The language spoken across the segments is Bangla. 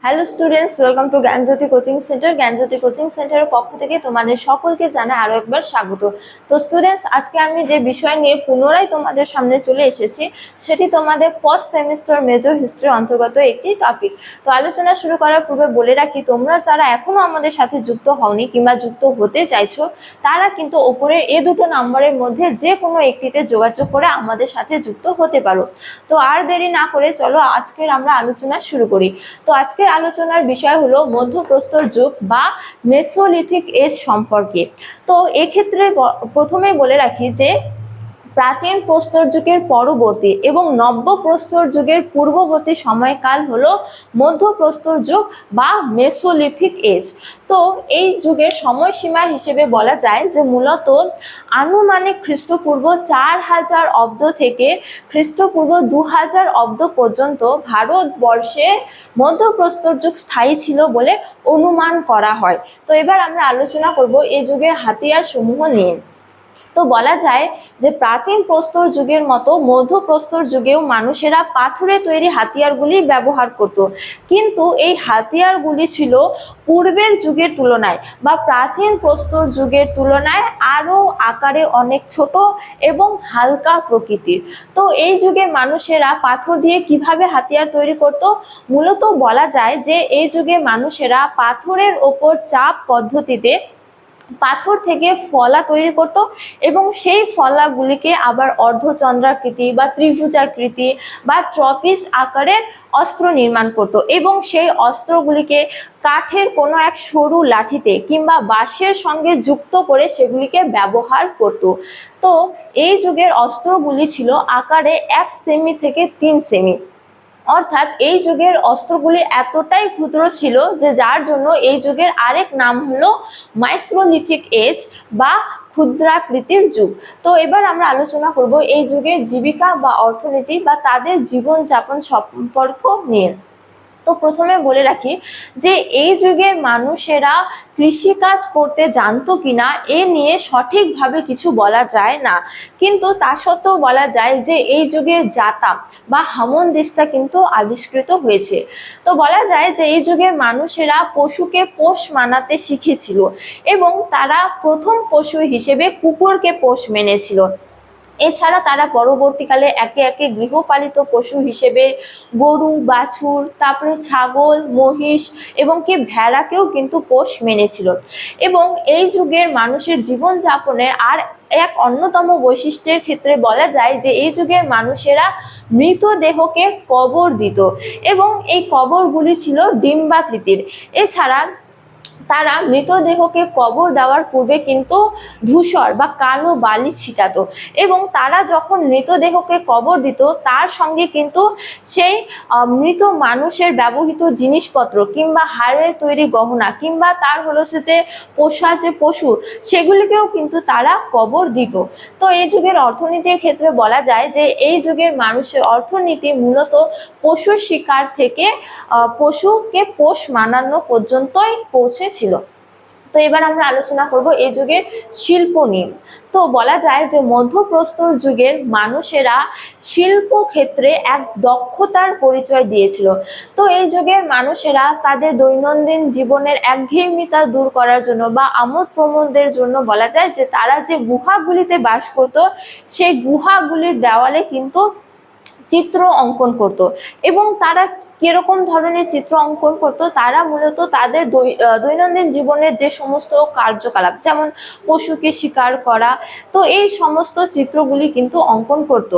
Hello students, welcome to Gyanjyoti coaching centre. Gyanjyoti coaching সেন্টারের পক্ষ থেকে তোমাদের সকলকে জানাই আরো একবার স্বাগত। তো স্টুডেন্টস, আজকে আমি যে বিষয় নিয়ে পুনরায় তোমাদের সামনে চলে এসেছি সেটি তোমাদের ফার্স্ট সেমিস্টার মেজর হিস্ট্রি অন্তর্গত একটি টপিক। তো আলোচনা শুরু করার পূর্বে বলে রাখি, তোমরা যারা এখনো আমাদের সাথে যুক্ত হওনি কিংবা যুক্ত হতে চাইছো তারা কিন্তু ওপরের এই দুটো নাম্বারের মধ্যে যে কোনো একটিতে যোগাযোগ করে আমাদের সাথে যুক্ত হতে পারো। তো আর দেরি না করে চলো আজকের আমরা আলোচনা শুরু করি। তো আজকের আলোচনার বিষয় হলো মধ্যপ্রস্তর যুগ বা মেসোলিথিক এজ সম্পর্কে। তো এক্ষেত্রে প্রথমেই বলে রাখি যে প্রাচীন প্রস্তর যুগের পরবর্তী এবং নব্য প্রস্তর যুগের পূর্ববর্তী সময়কাল হলো মধ্যপ্রস্তর যুগ বা মেসোলিথিক এজ। তো এই যুগের সময়সীমা হিসেবে বলা যায় যে মূলত আনুমানিক খ্রিস্টপূর্ব 4000 অব্দ থেকে খ্রিস্টপূর্ব 2000 অব্দ পর্যন্ত ভারতবর্ষে মধ্যপ্রস্তর যুগ স্থায়ী ছিল বলে অনুমান করা হয়। তো এবার আমরা আলোচনা করব এই যুগের হাতিয়ার সমূহ নিয়ে। তো বলা যায় যে প্রাচীন প্রস্তর যুগের মতো মধ্যপ্রস্তর যুগেও মানুষেরা পাথরে তৈরি হাতিয়ারগুলি ব্যবহার করত, কিন্তু এই হাতিয়ারগুলি ছিল পূর্বের যুগের তুলনায় বা প্রাচীন প্রস্তর যুগের তুলনায় আরও আকারে অনেক ছোট এবং হালকা প্রকৃতির। তো এই যুগে মানুষেরা পাথর দিয়ে কিভাবে হাতিয়ার তৈরি করত? মূলত বলা যায় যে এই যুগে মানুষেরা পাথরের ওপর চাপ পদ্ধতিতে পাথর থেকে ফলা তৈরি করত এবং সেই ফলাগুলিকে আবার অর্ধচন্দ্রাকৃতি বা ত্রিভুজাকৃতি বা ট্রপিস আকারের অস্ত্র নির্মাণ করত এবং সেই অস্ত্রগুলিকে কাঠের কোনো এক সরু লাঠিতে কিংবা বাঁশের সঙ্গে যুক্ত করে সেগুলিকে ব্যবহার করত। তো এই যুগের অস্ত্রগুলি ছিল আকারে 1 সেমি থেকে 3 সেমি, অর্থাৎ এই যুগের অস্ত্রগুলি এতটাই ক্ষুদ্র ছিল যে যার জন্য এই যুগের আরেক নাম হলো মাইক্রোলিথিক এজ বা ক্ষুদ্রাকৃতির যুগ। তো এবার আমরা আলোচনা করব এই যুগের জীবিকা বা অর্থনীতি বা তাদের জীবনযাপন সম্পর্ক নিয়ে। তো প্রথমে বলে রাখি যে এই যুগের মানুষেরা কৃষিকাজ করতে জানতো কিনা এ নিয়ে সঠিকভাবে কিছু বলা যায় না, কিন্তু তা সত্ত্বেও বলা যায় যে এই যুগের জাতা বা হামনদিস্তা কিন্তু আবিষ্কৃত হয়েছে। তো বলা যায় যে এই যুগের মানুষেরা পশুকে পোষ মানাতে শিখেছিল এবং তারা প্রথম পশু হিসেবে কুকুরকে পোষ মেনেছিল। এছাড়া তারা পরবর্তীকালে একে একে গৃহপালিত পশু হিসেবে গরু, বাছুর, তারপরে ছাগল, মহিষ এবং কি ভেড়াকেও কিন্তু পোষ মেনেছিল। এবং এই যুগের মানুষের জীবনযাপনের আর এক অন্যতম বৈশিষ্ট্যের ক্ষেত্রে বলা যায় যে এই যুগের মানুষেরা মৃতদেহকে কবর দিত এবং এই কবরগুলি ছিল ডিম্বাকৃতির। এছাড়া তারা মৃতদেহকে কবর দেওয়ার পূর্বে কিন্তু ধূসর বা কালো বালি ছিটাতো এবং তারা যখন মৃতদেহকে কবর দিত তার সঙ্গে কিন্তু সেই মৃত মানুষের ব্যবহৃত জিনিসপত্র কিংবা হাড়ের তৈরি গহনা কিংবা তার হলো সে যে পোষা যে পশু সেগুলিকেও কিন্তু তারা কবর দিত। তো এই যুগের অর্থনীতির ক্ষেত্রে বলা যায় যে এই যুগের মানুষের অর্থনীতি মূলত পশু শিকার থেকে পশুকে পোষ মানানো পর্যন্তই পৌঁছেছিল। তো এবার আমরা আলোচনা করব এই যুগের শিল্প নিয়ে। তো বলা যায় যে মধ্যপ্রস্তর যুগের মানুষেরা শিল্প ক্ষেত্রে এক দক্ষতার পরিচয় দিয়েছিল। তো এই যুগের মানুষেরা তাদের দৈনন্দিন জীবনের একঘেয়েমিতা দূর করার জন্য বা আমোদ প্রমোদের জন্য বলা যায় যে তারা যে গুহাগুলিতে বাস করত সেই গুহাগুলির দেওয়ালে কিন্তু চিত্র অঙ্কন করত এবং তারা কিরকম ধরনের চিত্র অঙ্কন করত? তারা মূলত তাদের দৈনন্দিন জীবনের যে সমস্ত কার্যকলাপ, যেমন পশুকে শিকার করা, তো এই সমস্ত চিত্রগুলি কিন্তু অঙ্কন করত।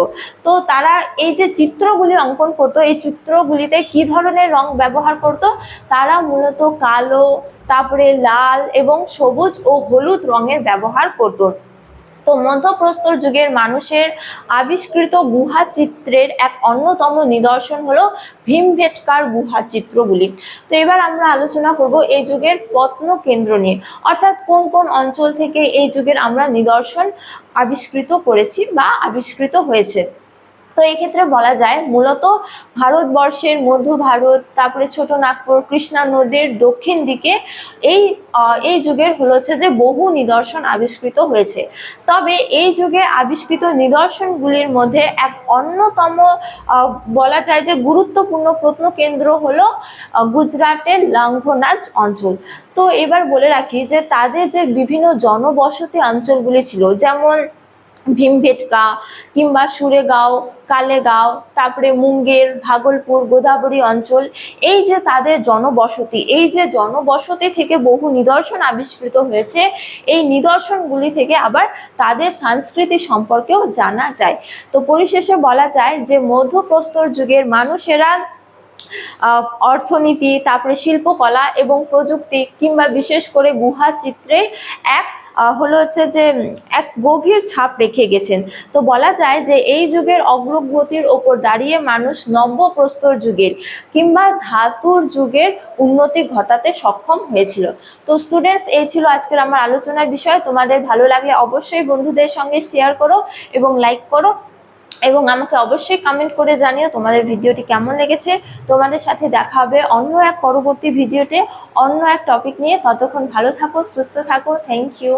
তো তারা এই যে চিত্রগুলি অঙ্কন করত, এই চিত্রগুলিতে কি ধরনের রং ব্যবহার করত? তারা মূলত কালো, তারপরে লাল এবং সবুজ ও হলুদ রঙের ব্যবহার করত। তো মধ্যপ্রস্তর যুগের মানুষের আবিষ্কৃত গুহা চিত্রের এক অন্যতম নিদর্শন হলো ভীমবেটকার গুহা চিত্রগুলি। তো এবার আমরা আলোচনা করব এই যুগের প্রত্ন কেন্দ্র নিয়ে, অর্থাৎ কোন কোন অঞ্চল থেকে এই যুগের আমরা নিদর্শন আবিষ্কৃত করেছি বা আবিষ্কৃত হয়েছে। তো এক্ষেত্রে বলা যায় মূলত ভারতবর্ষের মধ্য ভারত, তারপরে ছোট নাগপুর, কৃষ্ণা নদীর দক্ষিণ দিকে এই এই যুগের হচ্ছে যে বহু নিদর্শন আবিষ্কৃত হয়েছে। তবে এই যুগে আবিষ্কৃত নিদর্শনগুলির মধ্যে এক অন্যতম বলা যায় যে গুরুত্বপূর্ণ প্রত্নকেন্দ্র হলো গুজরাটের লাঙ্গনাজ অঞ্চল। তো এবার বলে রাখি যে তাদের যে বিভিন্ন জনবসতি অঞ্চলগুলি ছিল, যেমন ভীমবেটকা কিংবা সুরেগাঁও, কালেগাঁও, তারপরে মুঙ্গের, ভাগলপুর, গোদাবরী অঞ্চল, এই যে তাদের জনবসতি, এই যে জনবসতি থেকে বহু নিদর্শন আবিষ্কৃত হয়েছে, এই নিদর্শনগুলি থেকে আবার তাদের সংস্কৃতি সম্পর্কেও জানা যায়। তো পরিশেষে বলা যায় যে মধ্যপ্রস্তর যুগের মানুষেরা অর্থনীতি, তারপরে শিল্পকলা এবং প্রযুক্তি কিংবা বিশেষ করে গুহা চিত্রে এক হচ্ছে যে এক গভীর ছাপ রেখে গেছেন। তো বলা যায় যে এই যুগের অগ্রগতির ওপর দাঁড়িয়ে মানুষ নব্যপ্রস্তর যুগের কিংবা ধাতুর যুগের উন্নতি ঘটাতে সক্ষম হয়েছিল। তো স্টুডেন্টস, এই ছিল আজকের আমার আলোচনার বিষয়। তোমাদের ভালো লাগলে অবশ্যই বন্ধুদের সঙ্গে শেয়ার করো এবং লাইক করো, এবং আমাকে অবশ্যই কমেন্ট করে জানিও তোমাদের ভিডিওটি কেমন লেগেছে। তোমাদের সাথে দেখা হবে অন্য এক পরবর্তী ভিডিওতে অন্য এক টপিক নিয়ে। ততক্ষণ ভালো থাকো, সুস্থ থাকো। Thank you.